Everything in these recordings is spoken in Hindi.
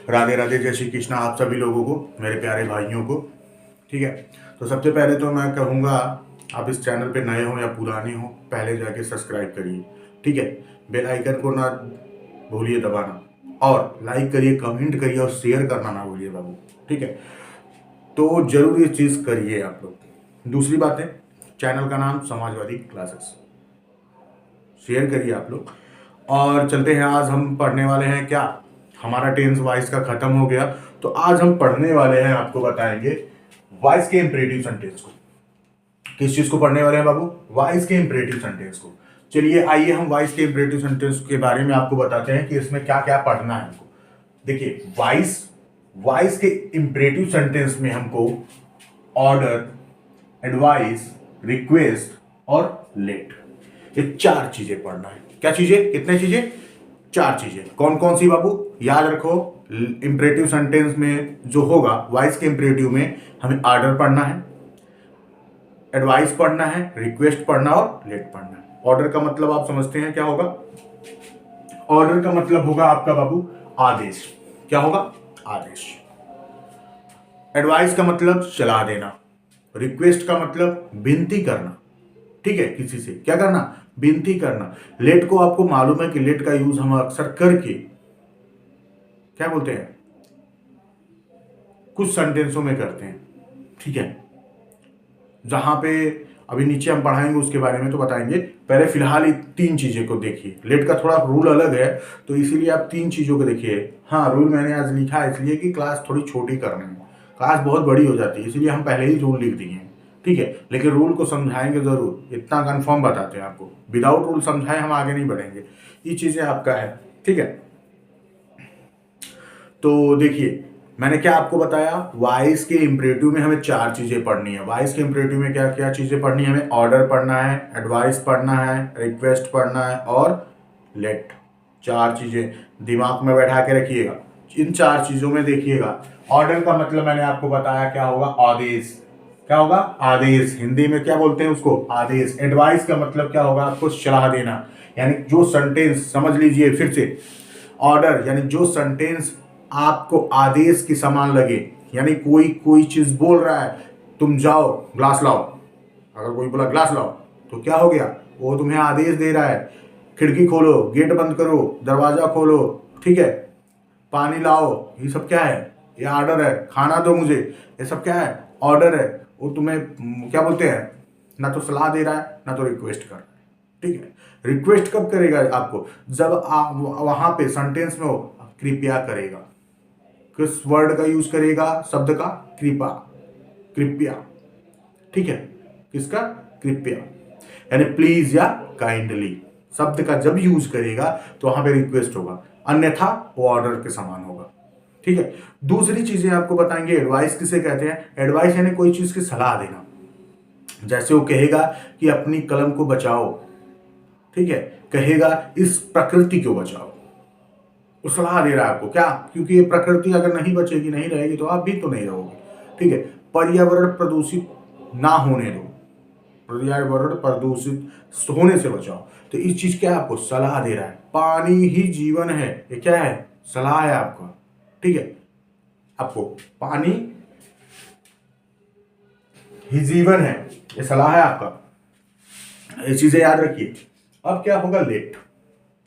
राधे राधे, जय श्री कृष्णा आप सभी लोगों को, मेरे प्यारे भाइयों को। ठीक है, तो सबसे पहले तो मैं कहूँगा, आप इस चैनल पे नए हो या पुराने हो, पहले जाके सब्सक्राइब करिए। ठीक है, बेल आइकन को ना भूलिए दबाना, और लाइक करिए, कमेंट करिए और शेयर करना ना भूलिए बाबू। ठीक है, तो जरूर ये चीज़ करिए आप लोग। दूसरी बात है, चैनल का नाम समाजवादी क्लासेस, शेयर करिए आप लोग। और चलते हैं, आज हम पढ़ने वाले हैं क्या, हमारा टेंस वॉइस का खत्म हो गया, तो आज हम पढ़ने वाले हैं, आपको बताएंगे वॉइस के इंपरेटिव सेंटेंस को। किस चीज को पढ़ने वाले हैं बाबू? वॉइस के इंपरेटिव सेंटेंस को। चलिए आइए हम वॉइस के इंपरेटिव सेंटेंस के बारे में आपको बताते हैं कि इसमें क्या क्या पढ़ना है हमको। देखिए, वॉइस के इंपरेटिव सेंटेंस में हमको ऑर्डर, एडवाइस, रिक्वेस्ट और लेट, ये 4 चीजें पढ़ना है। क्या चीजें? कितने चीजें? 4 चीजें। कौन कौन सी बाबू? याद रखो, इंपरेटिव सेंटेंस में जो होगा, वॉइस के इंपरेटिव में हमें ऑर्डर पढ़ना है, एडवाइस पढ़ना है, रिक्वेस्ट पढ़ना और लेट पढ़ना है। ऑर्डर का मतलब आप समझते हैं क्या होगा? ऑर्डर का मतलब होगा आपका बाबू आदेश। क्या होगा? आदेश। एडवाइस का मतलब सलाह देना। रिक्वेस्ट का मतलब विनती करना। ठीक है, किसी से क्या करना? विनती करना। लेट को आपको मालूम है कि लेट का यूज हम अक्सर करके क्या बोलते हैं, कुछ सेंटेंसों में करते हैं। ठीक है, जहां पे अभी नीचे हम पढ़ाएंगे उसके बारे में तो बताएंगे, पहले फिलहाल 3 चीजें को देखिए। लेट का थोड़ा रूल अलग है, तो इसीलिए आप 3 चीजों को देखिए। हाँ, रूल मैंने आज लिखा है इसलिए कि क्लास थोड़ी छोटी करनी है, क्लास बहुत बड़ी हो जाती है, इसलिए हम पहले ही रूल लिख दिए हैं। ठीक है, लेकिन रूल को समझाएंगे जरूर, इतना कंफर्म बताते हैं आपको। विदाउट रूल समझाए हम आगे नहीं बढ़ेंगे, ये चीजें आपका है। ठीक है, तो देखिए, मैंने क्या आपको बताया, वॉइस के इंपरेटिव में हमें 4 चीजें पढ़नी है। वॉइस के इंपरेटिव में क्या क्या चीजें पढ़नी है? हमें ऑर्डर पढ़ना है, एडवाइस पढ़ना है, रिक्वेस्ट पढ़ना है और लेट। 4 चीजें दिमाग में बैठा के रखिएगा। इन 4 चीजों में देखिएगा, ऑर्डर का मतलब मैंने आपको बताया क्या होगा? आदेश। क्या होगा? आदेश। हिंदी में क्या बोलते हैं उसको? आदेश। एडवाइस का मतलब क्या होगा? आपको सलाह देना, यानी जो सेंटेंस, समझ लीजिए फिर से, ऑर्डर यानी जो सेंटेंस आपको आदेश के समान लगे, यानी कोई चीज बोल रहा है, तुम जाओ ग्लास लाओ, अगर कोई बोला ग्लास लाओ तो क्या हो गया? वो तुम्हें आदेश दे रहा है। खिड़की खोलो, गेट बंद करो, दरवाजा खोलो, ठीक है, पानी लाओ, ये सब क्या है? ये ऑर्डर है। खाना दो मुझे, ये सब क्या है? ऑर्डर है। वो तुम्हें क्या बोलते हैं, ना तो सलाह दे रहा है ना तो रिक्वेस्ट कर रहा है। ठीक है, रिक्वेस्ट कब करेगा आपको? जब आप वहां पे सेंटेंस में हो, कृपया करेगा। किस वर्ड का यूज करेगा? शब्द का, कृपा, कृपया। ठीक है, किसका? कृपया, यानी प्लीज या काइंडली शब्द का जब यूज करेगा तो वहां पे रिक्वेस्ट होगा, अन्यथा वो ऑर्डर के समान होगा। ठीक है, दूसरी चीजें आपको बताएंगे, एडवाइस किसे कहते हैं? एडवाइस यानी कोई चीज की सलाह देना। जैसे वो कहेगा कि अपनी कलम को बचाओ, ठीक है, कहेगा इस प्रकृति को बचाओ, वो सलाह दे रहा है आपको। क्या? क्योंकि ये प्रकृति अगर नहीं बचेगी, नहीं रहेगी, तो आप भी तो नहीं रहोगे। ठीक है, पर्यावरण प्रदूषित ना होने दो, पर्यावरण प्रदूषित होने से बचाओ, तो इस चीज क्या है? आपको सलाह दे रहा है। पानी ही जीवन है, ये क्या है? सलाह है आपका। ठीक है, आपको पानी ही जीवन है, ये सलाह है आपका। ये चीजें याद रखिए। अब क्या होगा? लेट।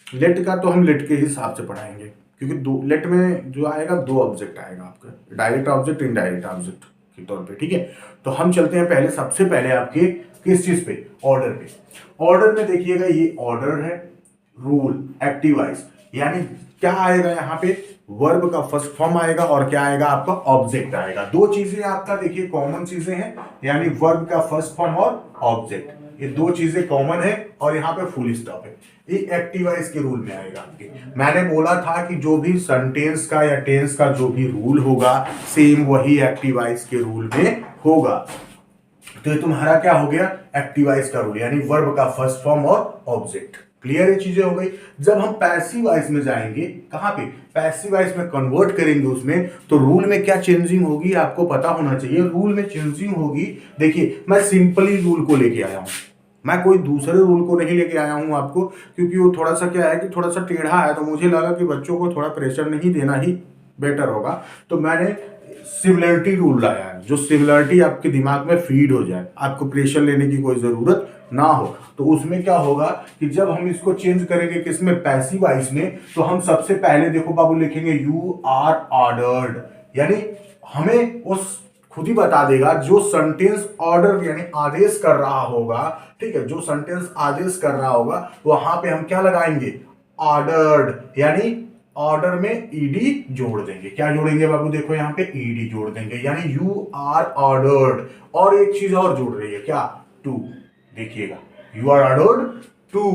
लेट का तो हम लेट के हिसाब से पढ़ाएंगे, क्योंकि लेट में जो आएगा 2 ऑब्जेक्ट आएगा आपका, डायरेक्ट ऑब्जेक्ट, इनडायरेक्ट ऑब्जेक्ट के तौर पे। ठीक है, तो हम चलते हैं पहले, सबसे पहले आपके किस चीज पे? ऑर्डर पे। ऑर्डर में देखिएगा, ये ऑर्डर है, रूल, एक्टिवाइज, यानी क्या आएगा यहाँ पे? वर्ब का फर्स्ट फॉर्म आएगा और क्या आएगा? आपका ऑब्जेक्ट आएगा। 2 चीजें आपका देखिए कॉमन चीजें हैं, यानी वर्ब का फर्स्ट फॉर्म और ऑब्जेक्ट, ये 2 चीजें कॉमन है, और यहाँ पे फुल स्टॉप है। ये एक्टिवाइज के रूल में आएगा आपके। मैंने बोला था कि जो भी सेंटेंस का या टेंस का जो भी रूल होगा, सेम वही एक्टिवाइज के रूल में होगा। तो ये तुम्हारा क्या हो गया? एक्टिवाइज का रूल, यानी वर्ब का फर्स्ट फॉर्म और ऑब्जेक्ट। क्लियर ये चीजें हो गई। जब हम पैसिव वॉइस में जाएंगे, कहां पे? पैसिव वॉइस में कन्वर्ट करेंगे उसमें, तो रूल में क्या चेंजिंग होगी आपको पता होना चाहिए। रूल में चेंजिंग होगी, देखिए मैं सिंपली रूल को लेके आया हूं, मैं कोई दूसरे रूल को नहीं लेके आया हूं आपको, क्योंकि वो थोड़ा सा क्या है कि थोड़ा सा टेढ़ा है, तो मुझे लगा कि बच्चों को थोड़ा प्रेशर नहीं देना ही बेटर होगा। तो मैंने सिमिलरिटी रूल लाया है, जो सिमिलरिटी आपके दिमाग में फीड हो जाए, आपको प्रेशर लेने की कोई जरूरत ना हो। तो उसमें क्या होगा कि जब हम इसको चेंज करेंगे किसमें, पैसिव वॉइस में, तो हम सबसे पहले देखो बाबू लिखेंगे यू आर ऑर्डर्ड, यानी हमें उस खुद ही बता देगा जो सेंटेंस ऑर्डर यानी आदेश कर रहा होगा, ठीक है, जो सेंटेंस आदेश कर रहा होगा वहां पे हम क्या लगाएंगे, ऑर्डर्ड, यानी ऑर्डर में ईडी जोड़ देंगे। क्या जोड़ेंगे बाबू, देखो यहां पे ईडी जोड़ देंगे, यानी यू आर ऑर्डर्ड। और एक चीज और जुड़ रही है, क्या, टू, देखिएगा you are ordered to,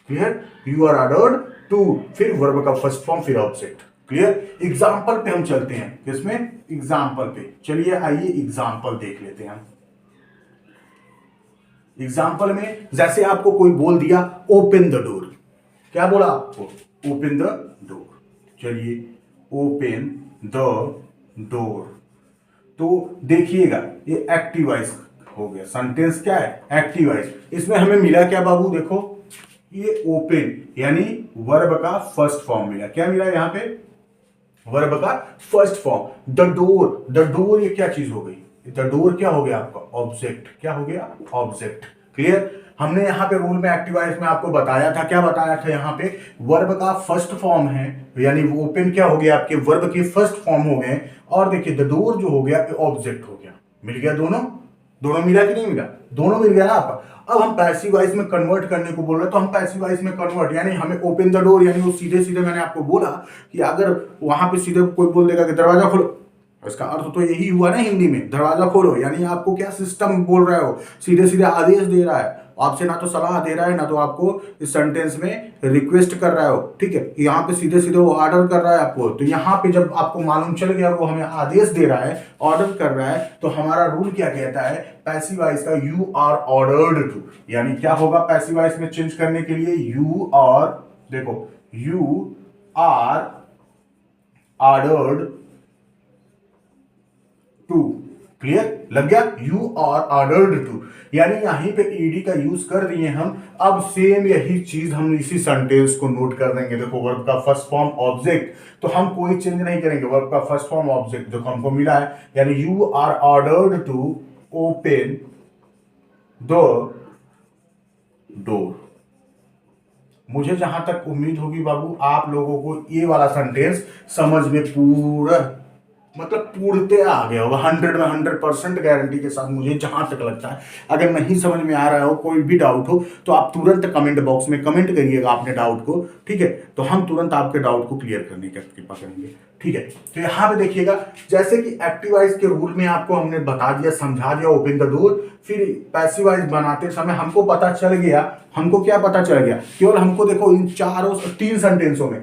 clear, you are ordered to, फिर वर्ब का फर्स्ट फॉर्म, फिर ऑब्जेक्ट, क्लियर। एग्जाम्पल पे हम चलते हैं, किसमें, एग्जाम्पल पे। चलिए आइए एग्जाम्पल देख लेते हैं। एग्जाम्पल में जैसे आपको कोई बोल दिया ओपन द डोर, क्या बोला आपको, ओपन द डोर। चलिए ओपन द डोर, तो देखिएगा ये एक्टिव वॉइस हो गया, सेंटेंस क्या है, एक्टिव वॉइस। इसमें हमें मिला क्या बाबू, देखो ये ओपन यानी वर्ब का फर्स्ट फॉर्म मिला, क्या मिला यहाँ पे, वर्ब का first form. The door, the door ये क्या चीज हो गई, द डोर क्या हो गया आपका, ऑब्जेक्ट, क्या हो गया, ऑब्जेक्ट, क्लियर। हमने यहाँ पे रूल में एक्टिव वॉइस में आपको बताया था, क्या बताया था, यहाँ पे वर्ब का फर्स्ट फॉर्म है, यानी ओपन क्या हो गया, आपके वर्ब के फर्स्ट फॉर्म हो गए, और देखिए द डोर जो हो गया ऑब्जेक्ट हो गया। मिल गया दोनों, दोनों मिला कि नहीं मिला, दोनों मिल गया ना आपका। अब हम पैसिव वॉइस में कन्वर्ट करने को बोल रहे हैं, तो हम पैसिव वॉइस में कन्वर्ट, यानी हमें ओपन द डोर, यानी वो सीधे सीधे मैंने आपको बोला कि अगर वहां पे सीधे कोई बोल देगा कि दरवाजा खोलो, इसका अर्थ तो यही हुआ ना हिंदी में, दरवाजा खोलो, यानी आपको क्या सिस्टम बोल रहे हो, सीधे सीधे आदेश दे रहा है आपसे, ना तो सलाह दे रहा है, ना तो आपको इस सेंटेंस में रिक्वेस्ट कर रहा हो, ठीक है। यहाँ पे सीधे सीधे वो ऑर्डर कर रहा है आपको। तो यहाँ पे जब आपको मालूम चल गया वो हमें आदेश दे रहा है, ऑर्डर कर रहा है, तो हमारा रूल क्या कहता है, पैसिव वॉइस का यू आर ऑर्डर्ड टू, यानी क्या होगा पैसिव वॉइस में चेंज करने के लिए, यू आर, देखो you are ordered to, clear, लग गया, यू आर ऑर्डर्ड टू, यानी यहीं पे ईडी का यूज कर दिए हम। अब सेम यही चीज हम इसी सेंटेंस को नोट कर देंगे, देखो वर्ब का फर्स्ट फॉर्म ऑब्जेक्ट, तो हम कोई चेंज नहीं करेंगे, वर्ब का फर्स्ट फॉर्म ऑब्जेक्ट जो हमको मिला है, यानी you are ordered to open the door. मुझे जहां तक उम्मीद होगी बाबू आप लोगों को ये वाला सेंटेंस समझ में पूरा मतलब पूर्णते आ गया होगा, 100 में 100% गारंटी के साथ मुझे जहां तक लगता है। अगर नहीं समझ में आ रहा हो, कोई भी डाउट हो, तो आप तुरंत कमेंट बॉक्स में कमेंट करिएगा अपने डाउट को, ठीक है, तो हम तुरंत आपके डाउट को क्लियर करने की कृपा करेंगे, ठीक है। तो यहाँ पे देखिएगा जैसे कि एक्टिव वॉइस के रूल में आपको हमने बता दिया, समझा दिया ओपन द डोर, फिर पैसिव वॉइस बनाते समय हमको पता चल गया, हमको क्या पता चल गया, केवल हमको देखो इन चारों 3 सेंटेंसों में,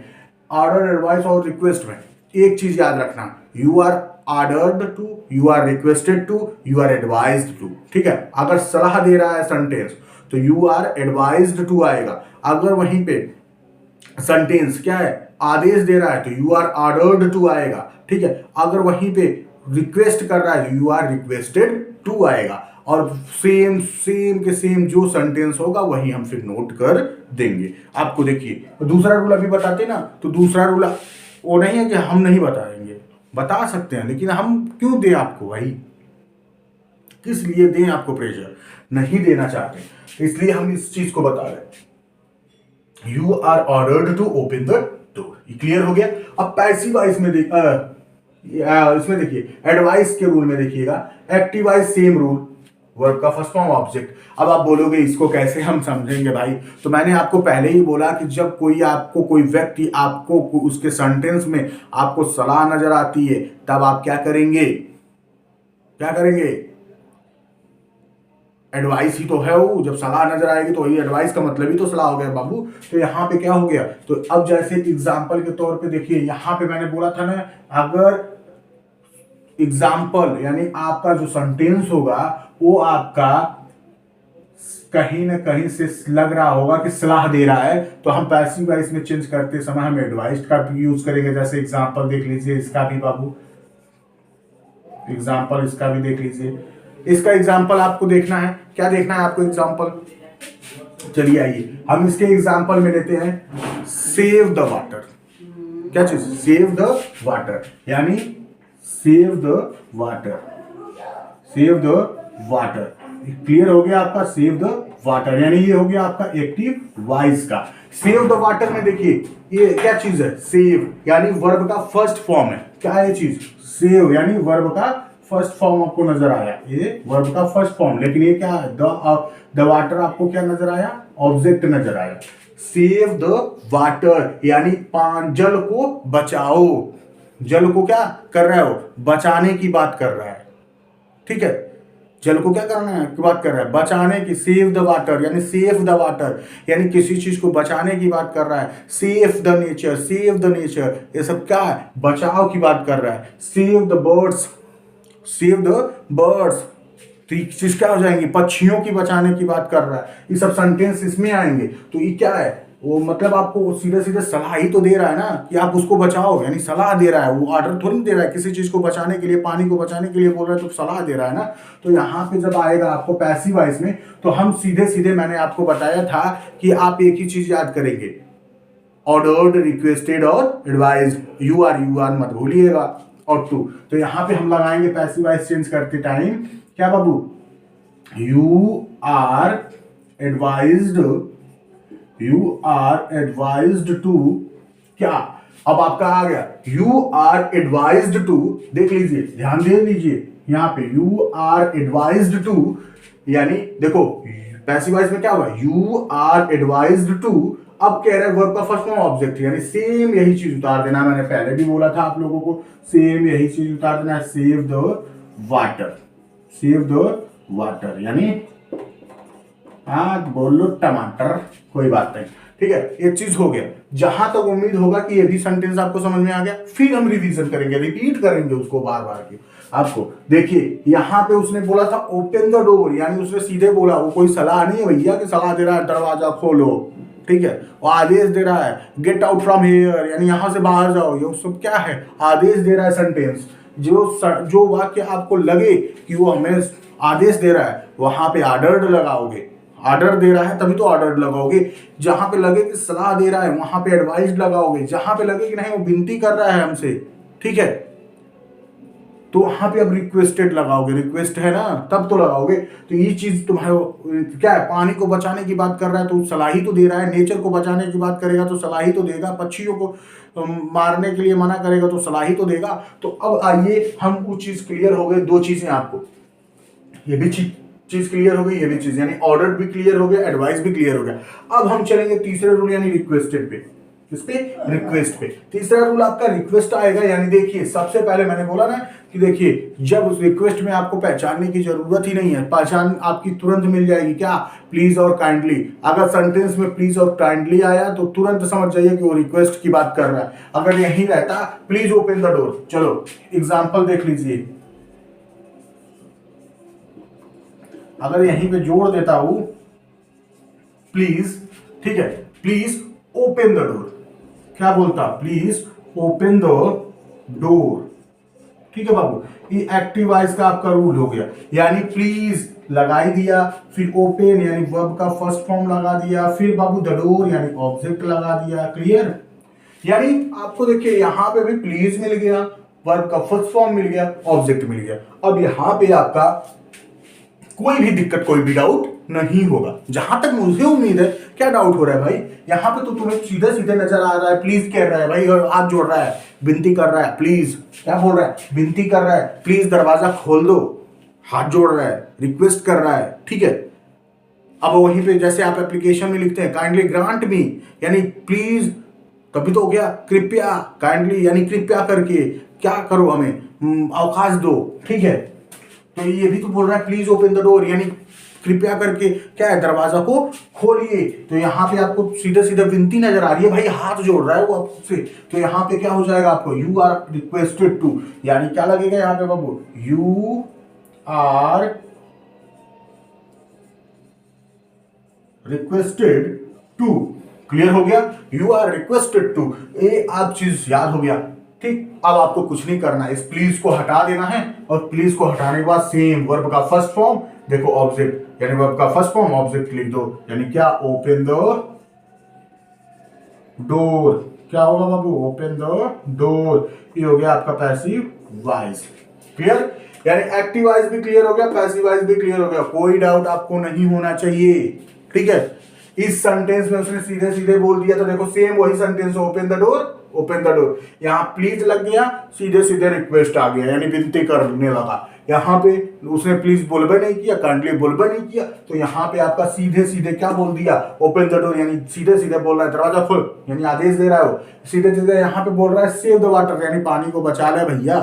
ऑर्डर, एडवाइस और रिक्वेस्ट में एक चीज याद रखना, you are ordered to, you are requested to, you are advised to, ठीक है। अगर सलाह दे रहा है सेंटेंस तो यू आर एडवाइज्ड टू आएगा, अगर वहीं पे सेंटेंस क्या है, आदेश दे रहा है तो यू आर ऑर्डर्ड टू आएगा, ठीक है। अगर वहीं पे रिक्वेस्ट कर रहा है तो यू आर रिक्वेस्टेड टू आएगा, और सेम सेम के सेम जो सेंटेंस होगा वही हम फिर नोट कर देंगे। आपको देखिए दूसरा रूल अभी बताते ना, तो दूसरा रूल वो नहीं है कि हम नहीं बताएंगे, बता सकते हैं, लेकिन हम क्यों दें आपको भाई, किस लिए दें आपको प्रेशर, नहीं देना चाहते, इसलिए हम इस चीज को बता रहे, you are ordered to open the door, clear हो गया। अब पैसिव वॉइस में इसमें देखिए एडवाइस के रूल में देखिएगा, active voice same rule, verb का फर्स्ट फॉर्म ऑब्जेक्ट। अब आप बोलोगे इसको कैसे हम समझेंगे भाई, तो मैंने आपको पहले ही बोला कि जब कोई व्यक्ति आपको उसके सेंटेंस में आपको सलाह नजर आती है, तब आप क्या करेंगे, क्या करेंगे, एडवाइस ही तो है वो, जब सलाह नजर आएगी तो वही एडवाइस का मतलब ही तो सलाह हो गया बाबू। तो यहाँ पे क्या हो गया, तो अब जैसे एग्जाम्पल के तौर पे देखिए, यहाँ पे मैंने बोला था ना, अगर एग्जाम्पल यानी आपका जो सेंटेंस होगा वो आपका कहीं ना कहीं से लग रहा होगा कि सलाह दे रहा है, तो हम पैसिव वॉइस में चेंज करते समय हम एडवाइस का भी यूज करेंगे। जैसे एग्जाम्पल देख लीजिए, इसका भी बाबू एग्जाम्पल, इसका भी देख लीजिए, इसका एग्जाम्पल आपको देखना है, क्या देखना है आपको एग्जाम्पल, चलिए आइए हम इसके एग्जाम्पल में लेते हैं, सेव द वाटर, क्या चीज, सेव द वाटर, यानी save the water, save the water. Clear हो गया आपका, सेव द वाटर, यानी ये हो गया आपका एक्टिव वॉइस का। सेव द वाटर में देखिए ये क्या चीज है, सेव यानी वर्ब का फर्स्ट फॉर्म है। क्या है ये चीज, सेव यानी वर्ब का फर्स्ट फॉर्म आपको नजर आया, ये वर्ब का फर्स्ट फॉर्म। लेकिन ये क्या है, द वाटर आपको क्या नजर आया, ऑब्जेक्ट नजर आया। सेव द वाटर यानी जल को बचाओ, जल को क्या कर रहे हो, बचाने की बात कर रहा है। ठीक है, जल को क्या करना है की बात कर रहा है, बचाने की। सेव द वाटर यानी सेव द वाटर, यानी किसी चीज को बचाने की बात कर रहा है। Save the nature, save the nature, ये सब क्या है, बचाव की बात कर रहा है। Save the birds, save the birds, तो ये चीज क्या हो जाएंगी, पक्षियों की बचाने की बात कर रहा है। ये सब सेंटेंस इसमें आएंगे। तो ये क्या है, वो मतलब आपको सीधे सीधे सलाह ही तो दे रहा है ना कि आप उसको बचाओ, यानी सलाह दे रहा है, वो ऑर्डर थोड़ी दे रहा है। किसी चीज को बचाने के लिए, पानी को बचाने के लिए बोल रहा है तो सलाह दे रहा है ना। तो यहाँ पे जब आएगा आपको पैसिव वॉइस में, तो हम सीधे सीधे, मैंने आपको बताया था कि आप एक ही चीज याद करेंगे, ऑर्डर्ड, रिक्वेस्टेड और एडवाइज्ड। यू आर मत भूलिएगा, और टू। तो यहाँ पे हम लगाएंगे पैसिव वॉइस चेंज करते टाइम, क्या बाबू, you are advised, you are advised to, क्या, अब आपका आ गया यू आर एडवाइज्ड टू। देख लीजिए, ध्यान दे लीजिए यहाँ पे, यू आर एडवाइज्ड टू, यानी देखो पैसिव वॉइस में क्या हुआ, यू आर एडवाइज्ड टू। अब कह रहा है वर्ब का फर्स्ट फॉर्म ऑब्जेक्ट, यानी सेम यही चीज उतार देना। मैंने पहले भी बोला था आप लोगों को, सेम यही चीज उतार देना है, save the water, save the water, यानी बोलो टमाटर, कोई बात नहीं। ठीक है, एक चीज हो गया। जहां तक उम्मीद होगा कि ये भी सेंटेंस आपको समझ में आ गया, फिर हम रिवीजन करेंगे, रिपीट करेंगे उसको बार बार के। आपको देखिए यहाँ पे उसने बोला था ओपन द डोर, यानी उसने सीधे बोला, वो कोई सलाह नहीं है भैया कि सलाह दे रहा है दरवाजा खोलो। ठीक है, वो आदेश दे रहा है, गेट आउट फ्रॉम हियर, यानी यहां से बाहर जाओ। ये सब क्या है, आदेश दे रहा है सेंटेंस। जो वाक्य आपको लगे कि वो हमें आदेश दे रहा है, वहां पे ऑर्डर्ड लगाओगे। ऑर्डर दे रहा है तभी तो ऑर्डर लगाओगे। जहां पे लगे कि सलाह दे रहा है, वहां पे एडवाइस लगाओगे। जहां पे लगे कि नहीं वो विनती कर रहा है हमसे, ठीक है, तो वहां पे अब रिक्वेस्टेड लगाओगे। रिक्वेस्ट है ना, तब तो लगाओगे। तो ये चीज तुम्हारे क्या है, पानी को बचाने की बात कर रहा है तो सलाह ही तो दे रहा है। नेचर को बचाने की बात करेगा तो सलाह ही तो देगा। पक्षियों को मारने के लिए मना करेगा तो सलाह ही तो देगा। तो अब आइए, हम कुछ चीज क्लियर हो गए, दो चीजें आपको, ये भी चीज क्लियर हो गई, ये भी चीज, यानी ऑर्डर भी क्लियर हो गया, एडवाइस भी क्लियर हो गया। अब हम चलेंगे तीसरे रूल, यानी रिक्वेस्टेड पे। किस पे, रिक्वेस्ट पे। तीसरा रूल आपका रिक्वेस्ट आएगा, यानी देखिए सबसे पहले मैंने बोला ना कि देखिए जब उस रिक्वेस्ट में आपको पहचानने की जरूरत ही नहीं है, पहचान आपकी तुरंत मिल जाएगी। क्या, प्लीज और काइंडली। अगर सेंटेंस में प्लीज और काइंडली आया तो तुरंत समझ जाइए कि वो रिक्वेस्ट की बात कर रहा है। अगर यही रहता प्लीज ओपन द डोर, चलो एग्जाम्पल देख लीजिए, अगर यहीं पे जोड़ देता हूं प्लीज, ठीक है, प्लीज ओपन द डोर, क्या बोलता, प्लीज ओपन द डोर। ठीक है बाबू, ये एक्टिव वॉइस का आपका रूल हो गया, यानी प्लीज लगा ही दिया, फिर ओपन यानी वर्ब का फर्स्ट फॉर्म लगा दिया, फिर बाबू द डोर यानी ऑब्जेक्ट लगा दिया। क्लियर, यानी आपको देखिए यहां पे भी प्लीज मिल गया, वर्ब का फर्स्ट फॉर्म मिल गया, ऑब्जेक्ट मिल गया। अब यहां पे आपका कोई भी दिक्कत, कोई भी डाउट नहीं होगा। जहां तक मुझे उम्मीद है, क्या डाउट हो रहा है भाई, यहां पे तो तुम्हें सीधे सीधे नजर आ रहा है, प्लीज कह रहा है भाई, और हाथ जोड़ रहा है, विनती कर रहा है, प्लीज क्या बोल रहा है, विनती कर रहा है, प्लीज दरवाजा खोल दो, हाथ जोड़ रहा है, रिक्वेस्ट कर रहा है। ठीक है, अब वहीं पे जैसे आप एप्लीकेशन में लिखते हैं काइंडली ग्रांट मी, यानी प्लीज, तभी तो हो गया कृपया, काइंडली यानी कृपया करके क्या करो, हमें अवकाश दो। ठीक है, तो ये भी तो बोल रहा है प्लीज ओपन द डोर, यानी कृपया करके क्या है, दरवाजा को खोलिए। तो यहाँ पे आपको सीधे सीधे विनती नजर आ रही है, भाई हाथ जोड़ रहा है वो आपसे। तो यहाँ पे क्या हो जाएगा आपको, यू आर रिक्वेस्टेड टू, यानी क्या लगेगा यहाँ पे बाबू, you are requested to. Clear हो गया, यू आर रिक्वेस्टेड टू, ये आप चीज याद हो गया। ठीक, अब आपको कुछ नहीं करना है, इस प्लीज को हटा देना है, और प्लीज को हटाने के बाद सेम वर्ब का फर्स्ट फॉर्म, देखो ऑब्जेक्ट, यानी वर्ब का फर्स्ट फॉर्म ऑब्जेक्ट लिख दो, यानी क्या, ओपन द डोर। क्या होगा बाबू? Open the door. ये हो गया आपका पैसिव वॉइस। क्लियर? यानी एक्टिव वॉइस भी क्लियर हो गया, पैसिव वॉइस भी क्लियर हो गया, कोई डाउट आपको नहीं होना चाहिए। ठीक है, इस सेंटेंस में उसने सीधे सीधे बोल दिया, तो देखो सेम वही sentence, open the door, open the door. यहाँ प्लीज लग गया, सीधे सीधे रिक्वेस्ट आ गया, यानी विनती करने लगा। यहाँ पे उसने प्लीज बोलबे नहीं किया, काइंडली बोलबे नहीं किया, तो यहाँ पे आपका सीधे सीधे क्या बोल दिया? ओपन द डोर, यानी सीधे सीधे बोल रहा है दरवाजा खोल, यानी आदेश दे रहा है वो। सीधे सीधे यहाँ पे बोल रहा है सेव द वाटर, यानी पानी को बचा ले भैया।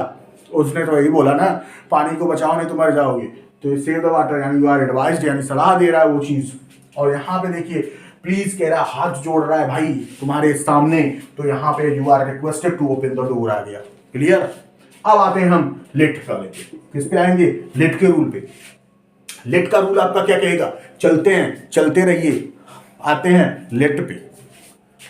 उसने तो यही बोला ना, पानी को बचाओ नहीं तो मर जाओगे। तो सेव द वाटर यानी यू आर एडवाइज्ड, यानी सलाह दे रहा है वो चीज। और यहाँ पे देखिए प्लीज कह रहा है, हाथ जोड़ रहा है भाई तुम्हारे सामने, तो यहाँ पे you are requested to open the door आ गया। क्लियर? अब आते हैं हम लेट का लेके, किस पे आएंगे? लेट के रूल पे। लेट का रूल आपका क्या कहेगा? चलते हैं चलते रहिए, आते हैं लेट पे।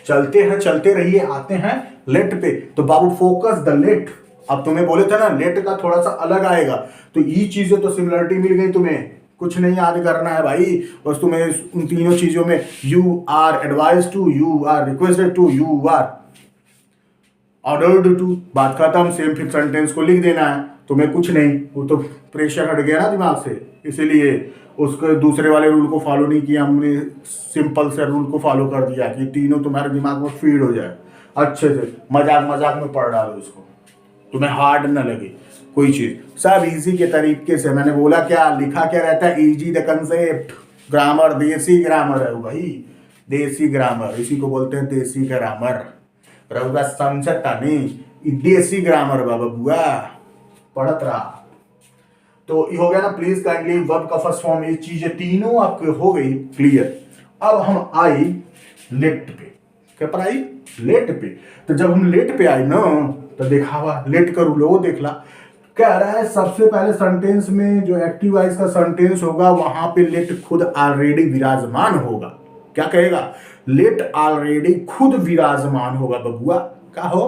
चलते हैं चलते रहिए, आते हैं लेट पे। तो बाबू फोकस द लेट। अब तुम्हें बोले थे ना लेट का थोड़ा सा अलग आएगा, तो ये चीजें तो सिमिलरिटी मिल गई तुम्हें, कुछ नहीं याद करना है भाई। बस तुम्हें उन तीनों चीजों में you are advise to, you are requested to, you are ordered to, बात खत्म। सेम फिर सेंटेंस को लिख देना है, तुम्हें कुछ नहीं, वो तो प्रेशर हट गया ना दिमाग से, इसीलिए उसके दूसरे वाले रूल को फॉलो नहीं किया हमने, सिंपल से रूल को फॉलो कर दिया कि तीनों तुम्हारे दिमाग में फीड हो जाए अच्छे से। मजाक मजाक में पढ़ डालो इसको, तुम्हें हार्ड न लगे कोई चीज, सब इजी के तरीके से। मैंने बोला क्या, लिखा क्या रहता है? Easy the concept. ग्रामर देसी ग्रामर है भाई, देसी ग्रामर, इसी को बोलते हैं देसी ग्रामर। रहुआ समझता नहीं, देसी ग्रामर बाबा बुआ पढ़त रहा। तो ये हो गया ना, प्लीज काइंडली, वर्ब का फर्स्ट फॉर्म, ये चीजें तीनों आपके हो गई क्लियर। अब हम आई लेट पे। क्या पर आई? लेट पे। तो जब हम लेट पे आए ना, तो देखा हुआ लेट का रूल वो देख ला। कह रहा है सबसे पहले सेंटेंस में जो एक्टिव वॉइस का सेंटेंस होगा वहां पे लेट खुद ऑलरेडी विराजमान होगा। क्या कहेगा? लेट ऑलरेडी खुद विराजमान होगा बबुआ। क्या हो?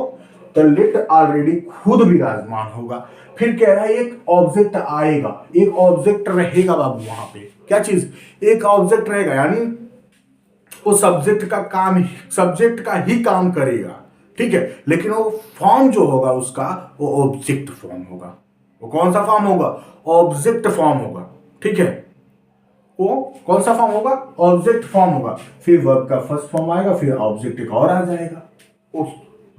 तो लेट ऑलरेडी खुद विराजमान होगा। फिर कह रहा है एक ऑब्जेक्ट आएगा, एक ऑब्जेक्ट रहेगा बाबू वहां पे। क्या चीज? एक ऑब्जेक्ट रहेगा, यानी वो सब्जेक्ट का काम, सब्जेक्ट का ही काम करेगा। ठीक है, लेकिन वो फॉर्म जो होगा उसका, वो ऑब्जेक्ट फॉर्म होगा। वो कौन सा फॉर्म होगा? ऑब्जेक्ट फॉर्म होगा। ठीक है, वो कौन सा फॉर्म होगा? ऑब्जेक्ट फॉर्म होगा। फिर वर्ब का फर्स्ट फॉर्म आएगा, फिर ऑब्जेक्ट एक और आ जाएगा। उस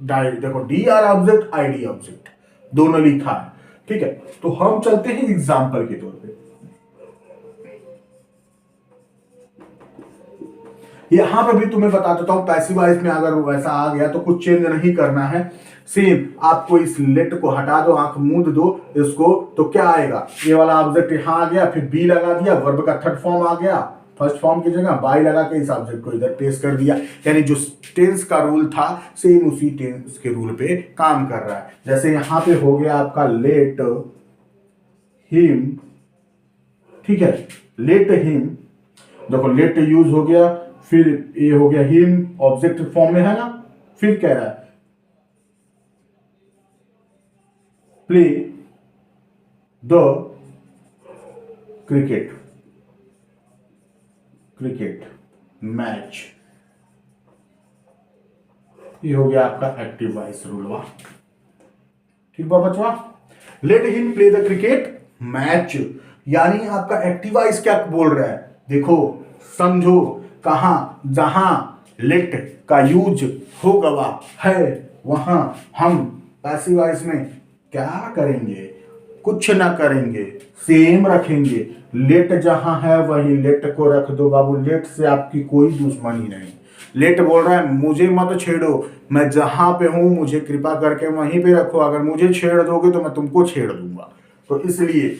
देखो D R object, I D object, दोनों लिखा है। ठीक है, तो हम चलते हैं एग्जाम्पल के तौर पे। यहां पे भी तुम्हें बता देता हूं, पैसिव वॉइस में अगर वैसा आ गया तो कुछ चेंज नहीं करना है। सेम आपको इस लेट को हटा दो, आंख मूंद दो इसको, तो क्या आएगा? ये वाला ऑब्जेक्ट यहां आ गया, फिर बी लगा दिया, वर्ब का थर्ड फॉर्म आ गया, फर्स्ट फॉर्म की जगह बाई लगा के इस ऑब्जेक्ट को इधर पेश कर दिया। यानी जो टेंस का रूल था सेम उसी टेंस के रूल पे काम कर रहा है। जैसे यहां पे हो गया आपका लेट हिम। ठीक है, लेट हिम, देखो लेट यूज हो गया, फिर ये हो गया हिम, ऑब्जेक्ट फॉर्म में है ना। फिर कह रहा है play the cricket, cricket match. ये हो गया आपका एक्टिव वॉइस रूलवा। ठीक बा बचवा? Late him play the cricket match, यानी आपका एक्टिव वॉइस क्या बोल रहा है? देखो समझो, कहां जहां लेट का यूज हो गवा है वहां हम पैसिव वॉइस में क्या करेंगे? कुछ ना करेंगे, सेम रखेंगे। लेट जहां है वही लेट को रख दो बाबू, लेट से आपकी कोई दुश्मनी नहीं। लेट बोल रहा है मुझे मत छेड़ो, मैं जहां पे हूं मुझे कृपा करके वहीं पे रखो, अगर मुझे छेड़ दोगे तो मैं तुमको छेड़ दूंगा। तो इसलिए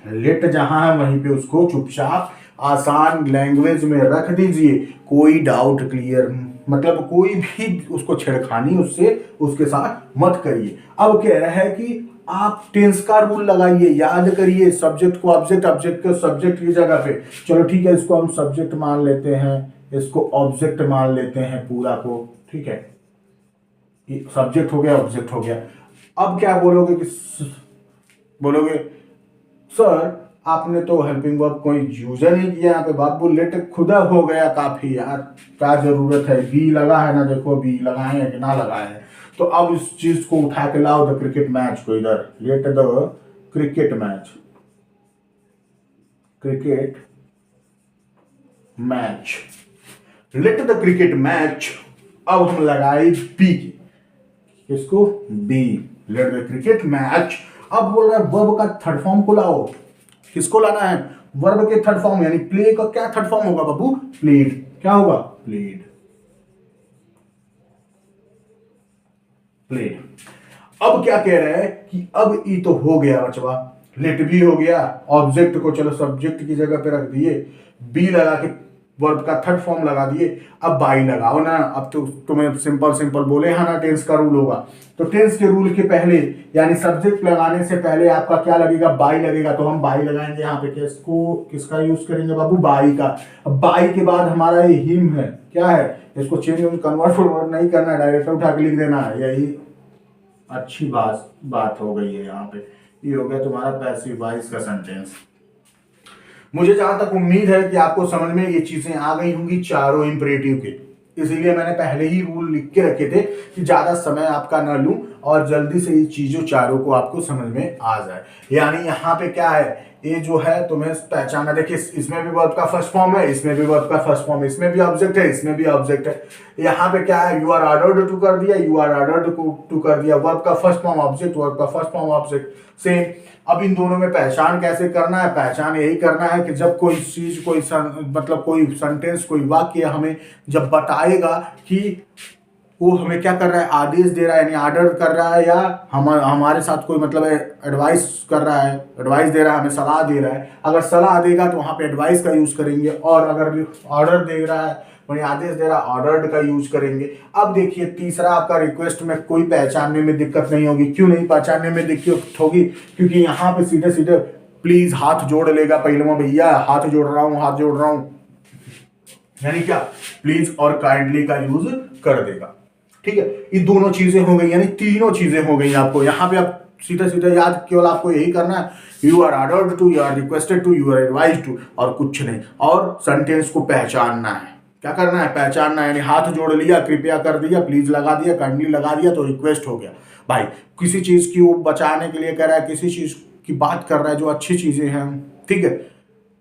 लेट जहां है वहीं पे उसको चुपचाप आसान लैंग्वेज में रख दीजिए, कोई डाउट क्लियर, मतलब कोई भी उसको छेड़खानी उससे उसके साथ मत करिए। अब कह रहा है कि आप टेंस का रूल लगाइए, याद करिए, सब्जेक्ट को ऑब्जेक्ट, ऑब्जेक्ट को सब्जेक्ट की जगह पे। चलो ठीक है, इसको हम सब्जेक्ट मान लेते हैं, इसको ऑब्जेक्ट मान लेते हैं पूरा को। ठीक है, सब्जेक्ट हो गया, ऑब्जेक्ट हो गया। अब क्या बोलोगे कि बोलोगे सर आपने तो हेल्पिंग वर्ब कोई यूज नहीं किया यहाँ पे बाबू, लेट खुदा हो गया काफी यार, क्या जरूरत है, बी लगा है ना, देखो बी लगाए हैं कि ना लगाए हैं। तो अब इस चीज को उठा के लाओ द क्रिकेट मैच को इधर, let the cricket match, cricket match, let the cricket match. अब हम लगाए बी की, किसको, B, let the cricket match. अब बोल रहा है वर्ब का थर्ड फॉर्म को लाओ, किसको लाना है, वर्ब के थर्ड फॉर्म, यानी प्ले का क्या थर्ड फॉर्म होगा बाबू, प्लेड, क्या होगा, प्लेड, प्लेड। अब क्या कह रहा है कि अब ई तो हो गया बचवा, लेट बी हो गया, ऑब्जेक्ट को चलो सब्जेक्ट की जगह पे रख दिए, बी लगा के वर्ब का थर्ड फॉर्म लगा दिए, अब बाई लगाओ ना। अब तो तुम्हें सिंपल सिंपल बोले हाँ ना, टेंस का रूल होगा, तो टेंस के रूल के पहले यानी सब्जेक्ट लगाने से पहले आपका क्या लगेगा, बाई लगेगा, तो हम बाई लगाएंगे यहाँ पे, किसको, किसका यूज करेंगे बाबू, बाई का। अब बाई के बाद हमारा ये हिम है, क्या है, इसको चेंज कन्वर्ट फॉरवर्ड नहीं करना है, डायरेक्ट उठा के लिख देना है, यही अच्छी बात हो गई है यहाँ पे। ये हो गया तुम्हारा पैसिव वॉइस का सेंटेंस। मुझे जहां तक उम्मीद है कि आपको समझ में ये चीजें आ गई होंगी चारों इंपरेटिव के, इसीलिए मैंने पहले ही रूल लिख के रखे थे कि ज्यादा समय आपका ना लूं और जल्दी से ये चीजों चारों को आपको समझ में आ जाए। यानी यहाँ पे क्या है, ये जो है तुम्हें पहचाना, देखिए इसमें भी वर्ब का फर्स्ट फॉर्म है, इसमें भी वर्ब का फर्स्ट फॉर्म, इसमें भी ऑब्जेक्ट है, इसमें भी ऑब्जेक्ट है। यहाँ पे क्या है, यू आर ऑर्डर्ड टू कर दिया, यू आर ऑर्डर्ड टू कर दिया, वर्ब का फर्स्ट फॉर्म ऑब्जेक्ट, वर्ब का फर्स्ट फॉर्म ऑब्जेक्ट, सेम। अब इन दोनों में पहचान कैसे करना है, पहचान यही करना है कि जब कोई चीज, मतलब कोई सेंटेंस, कोई वाक्य हमें जब बताएगा कि वो हमें क्या कर रहा है, आदेश दे रहा है, यानी ऑर्डर कर रहा है, या हमारे साथ कोई मतलब एडवाइस कर रहा है, एडवाइस दे रहा है, हमें सलाह दे रहा है, अगर सलाह देगा तो वहां पे एडवाइस का यूज करेंगे, और अगर ऑर्डर दे रहा है, वही आदेश दे रहा है, ऑर्डर्ड का यूज करेंगे। अब देखिए तीसरा आपका रिक्वेस्ट में कोई पहचानने में दिक्कत नहीं होगी। क्यों नहीं पहचानने में दिक्कत होगी, क्योंकि यहाँ पे सीधे सीधे प्लीज हाथ जोड़ लेगा पहले में, भैया हाथ जोड़ रहा हूं, हाथ जोड़ रहा हूं, यानी क्या, प्लीज और काइंडली का यूज कर देगा। ठीक है, ये दोनों चीजें हो गई, यानी तीनों चीजें हो गई आपको यहाँ पे। आप सीधा सीधा याद केवल आपको यही करना है, you are ordered to, you are requested to, you are advise to, और कुछ नहीं। और सेंटेंस को पहचानना है, क्या करना है, पहचानना है, यानी हाथ जोड़ लिया, कृपया कर दिया, प्लीज लगा दिया, काइंडली लगा दिया, तो रिक्वेस्ट हो गया। भाई किसी चीज की वो बचाने के लिए कर रहा है, किसी चीज की बात कर रहा है जो अच्छी चीजें हैं, ठीक है,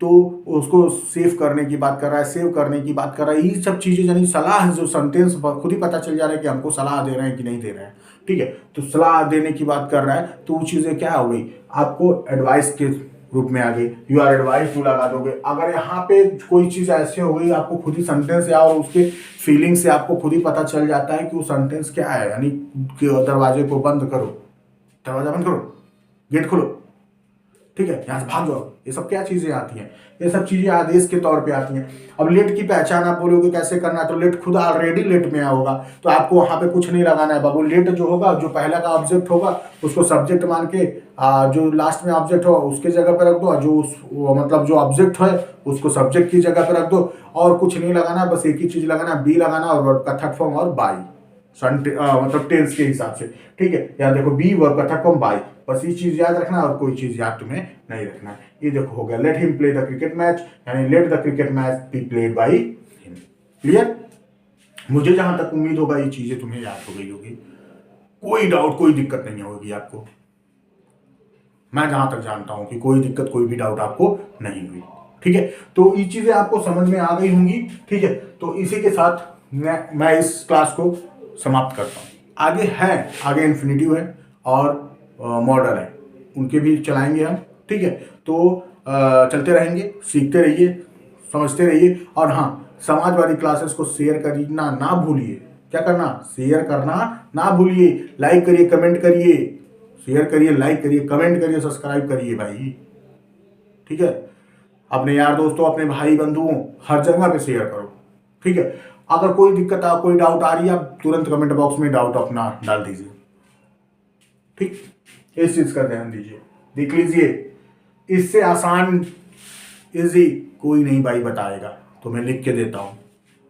तो उसको सेव करने की बात कर रहा है, सेव करने की बात कर रहा है, ये सब चीजें, यानी सलाह, जो सेंटेंस खुद ही पता चल जा रहा है कि हमको सलाह दे रहे हैं कि नहीं दे रहे हैं। ठीक है, तो सलाह देने की बात कर रहा है, तो वो चीजें क्या हो गई, आपको एडवाइस के रूप में आ गई, यू आर एडवाइस टू लगा दोगे। अगर यहाँ पे कोई चीज ऐसे हो गई, आपको खुद ही सेंटेंस या और उसके फीलिंग से आपको खुद ही पता चल जाता है कि वो सेंटेंस क्या है, यानी दरवाजे को बंद करो, दरवाजा बंद करो, गेट खोलो, ठीक है, यहां से भाग जाओ, ये सब क्या चीजें आती हैं, ये सब चीजें आदेश के तौर पे आती हैं। अब लेट की पहचान आप बोलोगे कैसे करना है, तो लेट खुद ऑलरेडी लेट में होगा, तो आपको वहां पे कुछ नहीं लगाना है बाबू। लेट जो होगा, जो पहला का ऑब्जेक्ट होगा उसको सब्जेक्ट मान के, जो लास्ट में ऑब्जेक्ट होगा उसके जगह पे रख दो, जो मतलब जो ऑब्जेक्ट है उसको सब्जेक्ट की जगह पे रख दो, और कुछ नहीं लगाना, बस एक ही चीज लगाना, बी लगाना, और वर्ब का थर्ड फॉर्म और बाई, मतलब टेंस के हिसाब से। ठीक है, यहाँ देखो बी वर्ब का थर्ड फॉर्म बाई, बस ये चीज याद रखना और कोई चीज याद तुम्हें नहीं रखना है। ये देखो हो गया, let him play the cricket match, यानी let the cricket match be played by him. Clear, मुझे जहां तक उम्मीद होगा ये चीजें तुम्हें याद हो गई होगी, कोई डाउट, कोई दिक्कत नहीं होगी आपको। मैं जहां तक जानता हूं कि कोई दिक्कत, कोई भी डाउट आपको नहीं हुई। ठीक है, तो ये चीजें आपको समझ में आ गई होंगी। ठीक है, तो इसी के साथ मैं इस क्लास को समाप्त करता हूं। आगे इन्फिनिटिव है और मॉडल है, उनके भी चलाएंगे हम। ठीक है, तो चलते रहेंगे, सीखते रहिए, समझते रहिए, और हाँ, समाजवादी क्लासेस को शेयर करना ना भूलिए। क्या करना, शेयर करना ना भूलिए, लाइक करिए, कमेंट करिए, शेयर करिए, लाइक करिए, कमेंट करिए, सब्सक्राइब करिए भाई। ठीक है, अपने यार दोस्तों, अपने भाई बंधुओं, हर जगह पे शेयर करो। ठीक है, अगर कोई दिक्कत, कोई डाउट आ रही है, आप तुरंत कमेंट बॉक्स में डाउट अपना डाल दीजिए। ठीक, इस चीज का ध्यान दीजिए। देख लीजिए, इससे आसान इजी कोई नहीं भाई बताएगा, तो मैं लिख के देता हूं।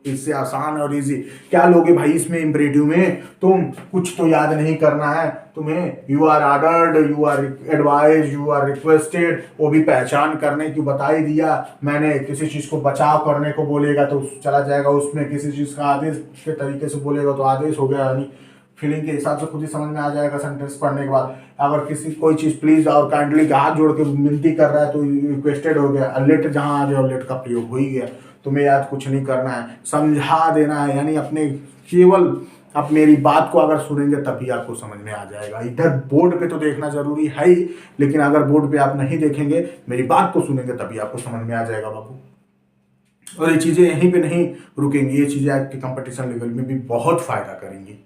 इससे आसान और इजी क्या लोगे भाई इसमें इम्परेटिव में? तुम कुछ तो याद नहीं करना है तुम्हें। You are ordered, you are advise, you are requested, वो भी पहचान करने की बता ही दिया मैंने। किसी चीज को बचाव करने को बोलेगा तो चला जाएगा उसमें, किसी चीज का आदेश के तरीके से बोलेगा तो आदेश हो गया, यानी फीलिंग के हिसाब से खुद ही समझ में आ जाएगा सेंटेंस पढ़ने के बाद। अगर किसी कोई चीज प्लीज और काइंडली हाथ जोड़ के विनती कर रहा है तो रिक्वेस्टेड हो गया। लेट जहां आ जाए लेट का प्रयोग हो ही गया। तुम्हें याद कुछ नहीं करना है, समझा देना है, यानी अपने केवल आप मेरी बात को अगर सुनेंगे तभी आपको समझ में आ जाएगा। इधर बोर्ड पे तो देखना जरूरी है ही, लेकिन अगर बोर्ड पे आप नहीं देखेंगे, मेरी बात को सुनेंगे तभी आपको समझ में आ जाएगा बाबू। और ये चीजें यहीं पे नहीं रुकेंगी, ये चीजें आपके कंपटीशन लेवल में भी बहुत फायदा करेंगी।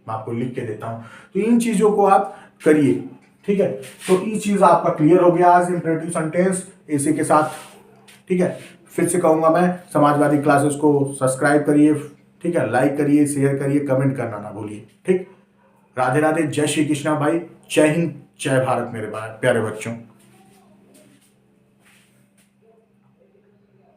मैं आपको लिख के देता हूं, तो इन चीजों को आप करिए, ठीक है। तो ये चीज आपका क्लियर हो गया आज इंपरेटिव सेंटेंस इसी के साथ, ठीक है। फिर से कहूंगा मैं, समाजवादी क्लासेस को सब्सक्राइब करिए, ठीक है, लाइक करिए, शेयर करिए, कमेंट करना ना भूलिए, ठीक। राधे राधे, जय श्री कृष्णा भाई, जय हिंद, जय भारत मेरे प्यारे बच्चों।